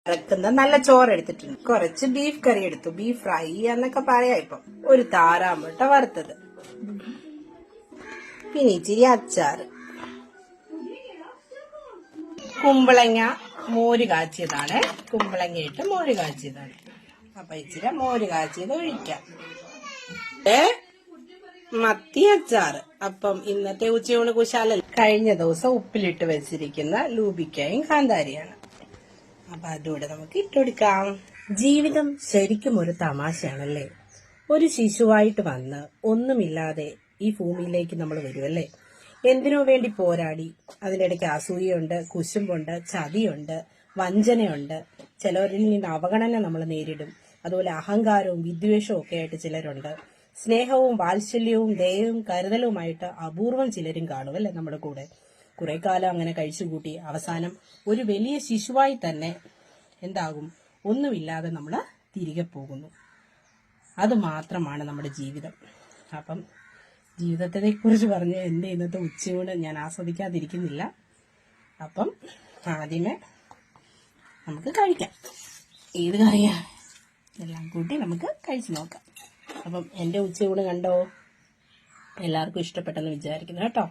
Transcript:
ഇറക്കുന്ന നല്ല ചോറ് എടുത്തിട്ടുണ്ട്. കുറച്ച് ബീഫ് കറി എടുത്തു. ബീഫ് ഫ്രൈ എന്നൊക്കെ പറയാം. ഇപ്പം ഒരു താറാമുട്ട വറുത്തത്, പിന്നെ ഇച്ചിരി അച്ചാറ്, കുമ്പളങ്ങ മോര് കാച്ചിയതാണ്. കുമ്പളങ്ങ ഇട്ട് മോര് കാച്ചിയതാണ്. അപ്പൊ ഇച്ചിരി മോര് കാച്ചിയത് ഒഴിക്കാം. മത്തി അച്ചാറ്. അപ്പം ഇന്നത്തെ ഉച്ചയൂണ് കുശാല കഴിഞ്ഞ ദിവസം ഉപ്പിലിട്ട് വെച്ചിരിക്കുന്ന ലൂബിക്കയും കാന്താരിയാണ്. അപ്പൊ അതുകൂടെ നമുക്ക് ഇട്ടുകൊടുക്കാം. ജീവിതം ശരിക്കും ഒരു തമാശയാണല്ലേ. ഒരു ശിശുവായിട്ട് വന്ന് ഒന്നുമില്ലാതെ ഈ ഭൂമിയിലേക്ക് നമ്മൾ വരുമല്ലേ. എന്തിനു വേണ്ടി പോരാടി. അതിനിടയ്ക്ക് അസൂയുണ്ട്, കുശുമ്പുണ്ട്, ചതിയുണ്ട്, വഞ്ചനയുണ്ട്. ചിലവരിൽ നിന്ന് അവഗണന നമ്മൾ നേരിടും. അതുപോലെ അഹങ്കാരവും വിദ്വേഷവും ഒക്കെ ആയിട്ട് ചിലരുണ്ട്. സ്നേഹവും വാത്സല്യവും ദയവും കരുതലുമായിട്ട് അപൂർവം ചിലരും കാണും അല്ലെ നമ്മുടെ കൂടെ. കുറെ കാലം അങ്ങനെ കഴിച്ചുകൂട്ടി അവസാനം ഒരു വലിയ ശിശുവായി തന്നെ എന്താകും, ഒന്നുമില്ലാതെ നമ്മൾ തിരികെ പോകുന്നു. അത് മാത്രമാണ് നമ്മുടെ ജീവിതം. അപ്പം ജീവിതത്തെ കുറിച്ച് പറഞ്ഞ് എന്റെ ഇന്നത്തെ ഉച്ചയൂണ് ഞാൻ ആസ്വദിക്കാതിരിക്കുന്നില്ല. അപ്പം ആദ്യമേ നമുക്ക് കഴിക്കാം. ഏത് കറിയാ എല്ലാം കൂട്ടി നമുക്ക് കഴിച്ചു നോക്കാം. അപ്പം എന്റെ ഉച്ചയൂണ് കണ്ടോ, എല്ലാവർക്കും ഇഷ്ടപ്പെട്ടെന്ന് വിചാരിക്കുന്നു കേട്ടോ.